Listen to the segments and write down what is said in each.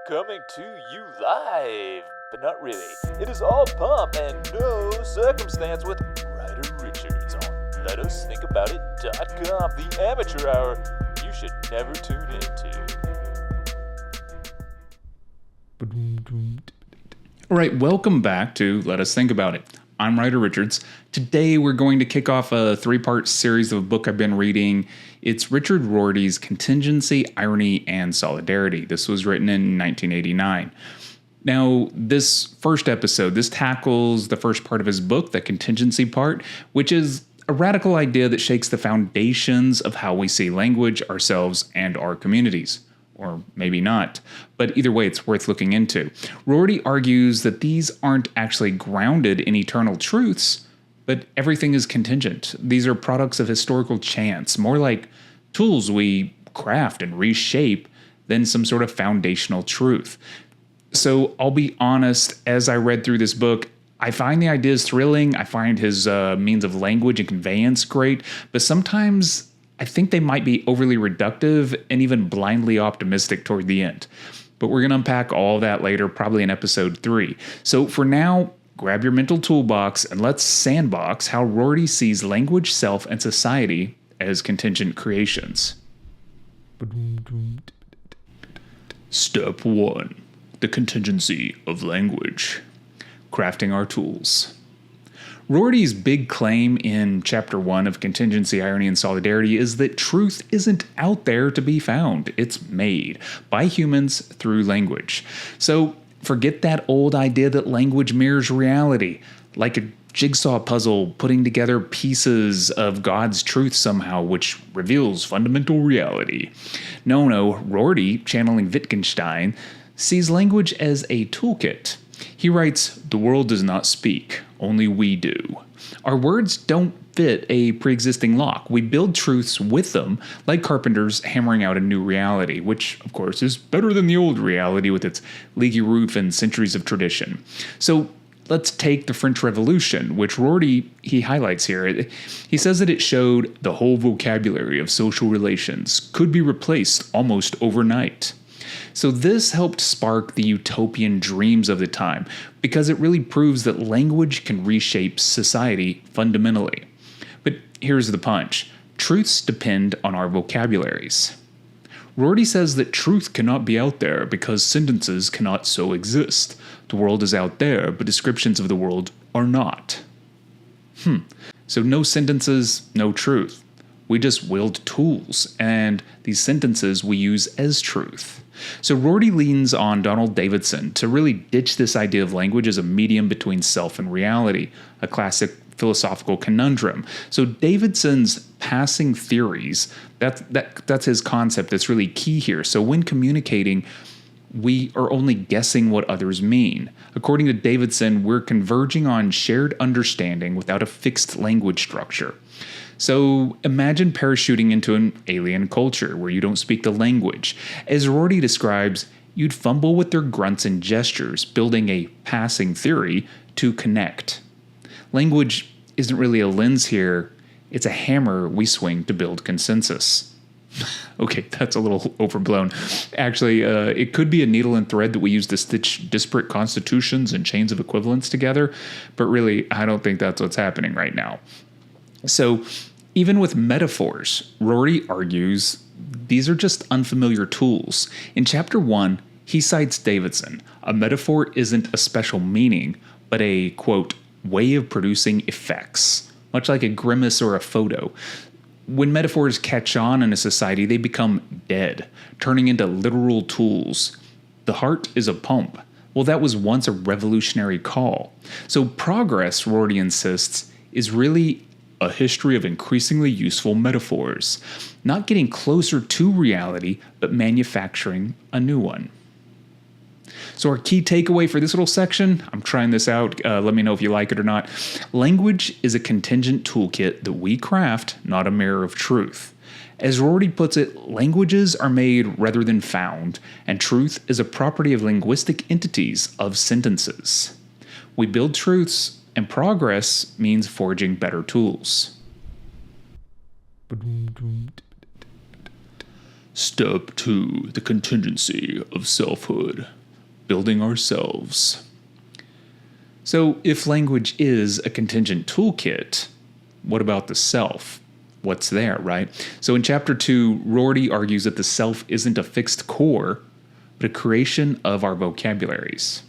Coming to you live, but not really. It is all pomp and no circumstance with Ryder Richards on LetUsThinkAboutIt.com, the amateur hour you should never tune into. All right, welcome back to Let Us Think About It. I'm Ryder Richards. Today we're going to kick off a three-part series of a book I've been reading. It's Richard Rorty's Contingency, Irony, and Solidarity. This was written in 1989. Now, this first episode, this tackles the first part of his book, the contingency part, which is a radical idea that shakes the foundations of how we see language, ourselves, and our communities. Or maybe not, but either way, it's worth looking into. Rorty argues that these aren't actually grounded in eternal truths, but everything is contingent. These are products of historical chance, more like tools we craft and reshape than some sort of foundational truth. So I'll be honest, as I read through this book, I find the ideas thrilling. I find his means of language and conveyance great, but sometimes I think they might be overly reductive and even blindly optimistic toward the end. But we're going to unpack all that later, probably in episode 3. So for now, grab your mental toolbox and let's sandbox how Rorty sees language, self, and society as contingent creations. Step 1. The Contingency of Language. Crafting our tools. Rorty's big claim in Chapter 1 of Contingency, Irony, and Solidarity is that truth isn't out there to be found. It's made by humans through language. So forget that old idea that language mirrors reality, like a jigsaw puzzle putting together pieces of God's truth somehow, which reveals fundamental reality. No, Rorty, channeling Wittgenstein, sees language as a toolkit. He writes, "The world does not speak, only we do. Our words don't fit a pre-existing lock. We build truths with them, like carpenters hammering out a new reality, which, of course, is better than the old reality with its leaky roof and centuries of tradition." So let's take the French Revolution, which Rorty, he highlights here. He says that it showed the whole vocabulary of social relations could be replaced almost overnight. So this helped spark the utopian dreams of the time because it really proves that language can reshape society fundamentally. But here's the punch. Truths depend on our vocabularies. Rorty says that truth cannot be out there because sentences cannot so exist. The world is out there, but descriptions of the world are not. So no sentences, no truth. We just wield tools, and these sentences we use as truth. So Rorty leans on Donald Davidson to really ditch this idea of language as a medium between self and reality, a classic philosophical conundrum. So Davidson's passing theories, that's his concept that's really key here. So when communicating, we are only guessing what others mean. According to Davidson, we're converging on shared understanding without a fixed language structure. So imagine parachuting into an alien culture where you don't speak the language. As Rorty describes, you'd fumble with their grunts and gestures, building a passing theory to connect. Language isn't really a lens here, it's a hammer we swing to build consensus. Okay, that's a little overblown. Actually, it could be a needle and thread that we use to stitch disparate constitutions and chains of equivalence together, but really, I don't think that's what's happening right now. So, even with metaphors, Rorty argues these are just unfamiliar tools. In Chapter 1, he cites Davidson. A metaphor isn't a special meaning, but a, quote, way of producing effects, much like a grimace or a photo. When metaphors catch on in a society, they become dead, turning into literal tools. The heart is a pump. Well, that was once a revolutionary call. So progress, Rorty insists, is really a history of increasingly useful metaphors, not getting closer to reality, but manufacturing a new one. So our key takeaway for this little section, I'm trying this out, let me know if you like it or not. Language is a contingent toolkit that we craft, not a mirror of truth. As Rorty puts it, languages are made rather than found, and truth is a property of linguistic entities, of sentences. We build truths, and progress means forging better tools. Step 2, the contingency of selfhood, building ourselves. So if language is a contingent toolkit, what about the self? What's there, right? So in chapter 2, Rorty argues that the self isn't a fixed core, but a creation of our vocabularies.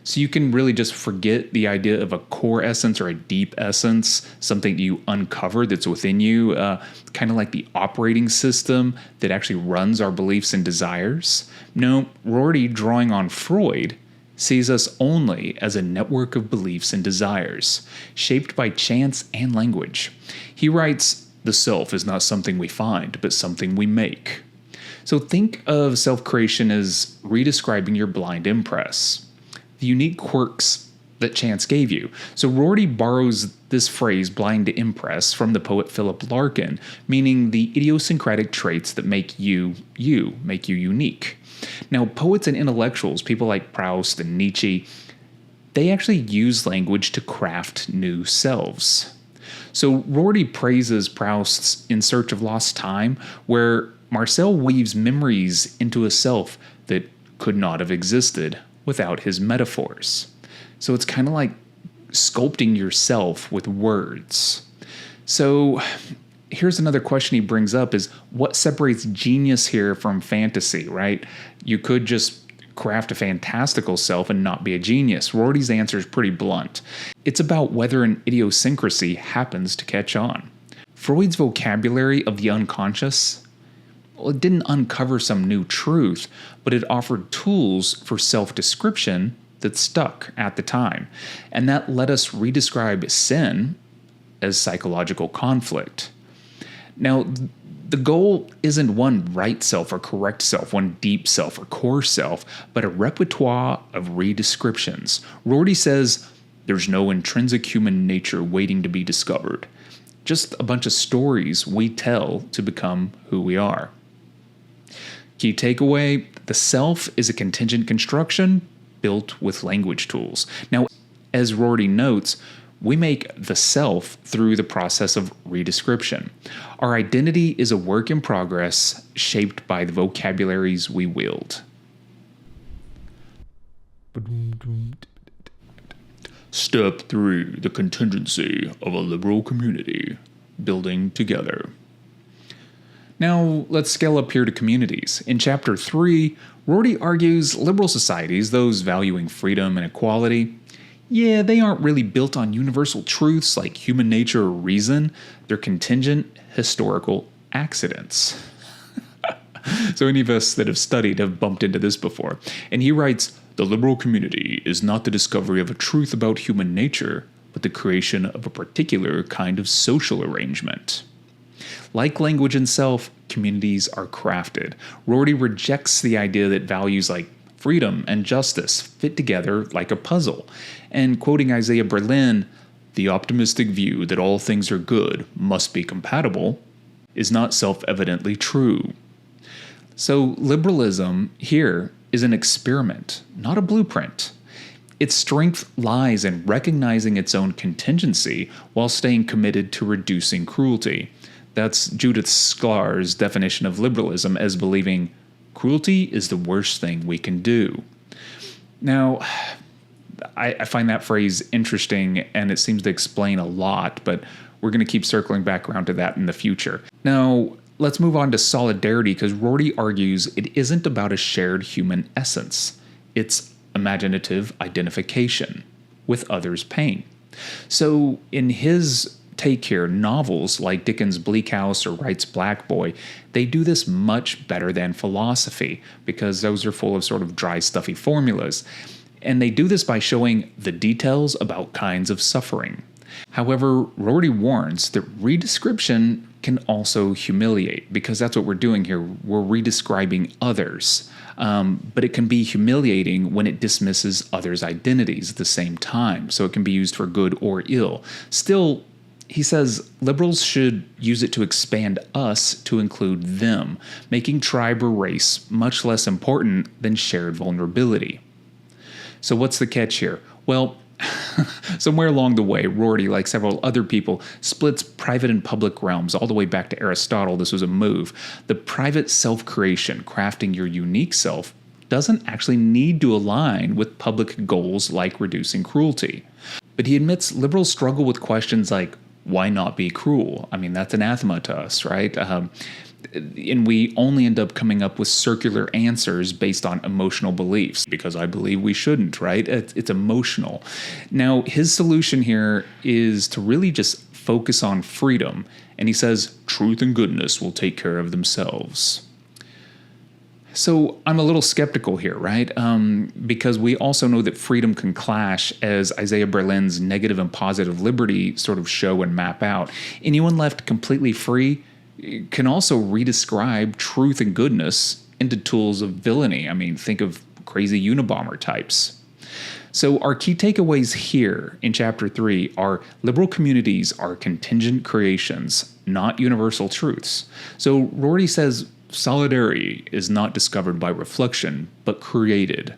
So you can really just forget the idea of a core essence or a deep essence, something you uncover that's within you, kind of like the operating system that actually runs our beliefs and desires. No, Rorty, drawing on Freud, sees us only as a network of beliefs and desires, shaped by chance and language. He writes, "The self is not something we find, but something we make." So think of self-creation as redescribing your blind impress, the unique quirks that chance gave you. So Rorty borrows this phrase, blind impress, from the poet Philip Larkin, meaning the idiosyncratic traits that make you unique. Now, poets and intellectuals, people like Proust and Nietzsche, they actually use language to craft new selves. So Rorty praises Proust's In Search of Lost Time, where Marcel weaves memories into a self that could not have existed without his metaphors. So it's kind of like sculpting yourself with words. So here's another question he brings up is what separates genius here from fantasy, right? You could just craft a fantastical self and not be a genius. Rorty's answer is pretty blunt. It's about whether an idiosyncrasy happens to catch on. Freud's vocabulary of the unconscious, well, it didn't uncover some new truth, but it offered tools for self-description that stuck at the time. And that let us redescribe sin as psychological conflict. Now, the goal isn't one right self or correct self, one deep self or core self, but a repertoire of redescriptions. Rorty says there's no intrinsic human nature waiting to be discovered, just a bunch of stories we tell to become who we are. Key takeaway, the self is a contingent construction built with language tools. Now, as Rorty notes, we make the self through the process of redescription. Our identity is a work in progress shaped by the vocabularies we wield. Step 3, the contingency of a liberal community, building together. Now, let's scale up here to communities. In chapter 3, Rorty argues liberal societies, those valuing freedom and equality, they aren't really built on universal truths like human nature or reason. They're contingent historical accidents. So any of us that have studied have bumped into this before. And he writes, the liberal community is not the discovery of a truth about human nature, but the creation of a particular kind of social arrangement. Like language and self, communities are crafted. Rorty rejects the idea that values like freedom and justice fit together like a puzzle. And quoting Isaiah Berlin, the optimistic view that all things are good must be compatible is not self-evidently true. So liberalism here is an experiment, not a blueprint. Its strength lies in recognizing its own contingency while staying committed to reducing cruelty. That's Judith Shklar's definition of liberalism as believing cruelty is the worst thing we can do. Now, I find that phrase interesting and it seems to explain a lot, but we're going to keep circling back around to that in the future. Now, let's move on to solidarity because Rorty argues it isn't about a shared human essence. It's imaginative identification with others' pain. So in his take here, novels like Dickens' Bleak House or Wright's Black Boy, they do this much better than philosophy because those are full of sort of dry, stuffy formulas. And they do this by showing the details about kinds of suffering. However, Rorty warns that redescription can also humiliate because that's what we're doing here. We're redescribing others. But it can be humiliating when it dismisses others' identities at the same time. So it can be used for good or ill. Still, he says liberals should use it to expand us to include them, making tribe or race much less important than shared vulnerability. So what's the catch here? Well, Somewhere along the way, Rorty, like several other people, splits private and public realms all the way back to Aristotle. This was a move. The private self-creation, crafting your unique self, doesn't actually need to align with public goals like reducing cruelty. But he admits liberals struggle with questions like, why not be cruel? I mean, that's anathema to us, right? And we only end up coming up with circular answers based on emotional beliefs, because I believe we shouldn't, right? It's emotional. Now, his solution here is to really just focus on freedom. And he says, truth and goodness will take care of themselves. So I'm a little skeptical here, right? Because we also know that freedom can clash, as Isaiah Berlin's negative and positive liberty sort of show and map out. Anyone left completely free can also redescribe truth and goodness into tools of villainy. I mean, think of crazy Unabomber types. So our key takeaways here in Chapter 3 are liberal communities are contingent creations, not universal truths. So Rorty says solidarity is not discovered by reflection, but created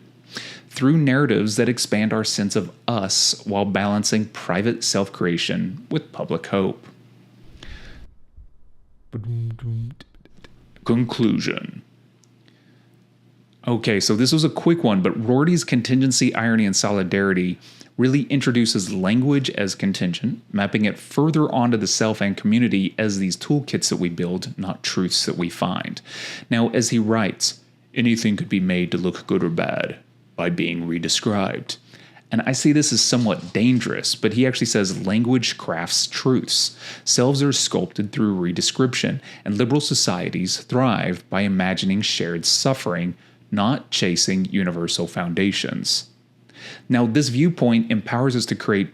through narratives that expand our sense of us while balancing private self-creation with public hope. Conclusion. Okay, so this was a quick one, but Rorty's contingency, irony, and solidarity really introduces language as contingent, mapping it further onto the self and community as these toolkits that we build, not truths that we find. Now, as he writes, anything could be made to look good or bad by being redescribed. And I see this as somewhat dangerous, but he actually says language crafts truths. Selves are sculpted through redescription, and liberal societies thrive by imagining shared suffering, not chasing universal foundations. Now, this viewpoint empowers us to create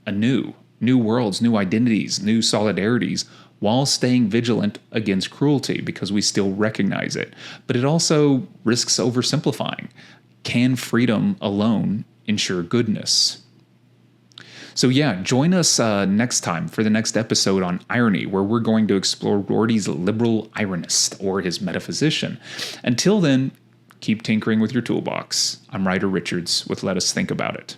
new worlds, new identities, new solidarities, while staying vigilant against cruelty because we still recognize it. But it also risks oversimplifying. Can freedom alone ensure goodness? So yeah, join us next time for the next episode on irony, where we're going to explore Rorty's liberal ironist, or his metaphysician. Until then, keep tinkering with your toolbox. I'm Ryder Richards with Let Us Think About It.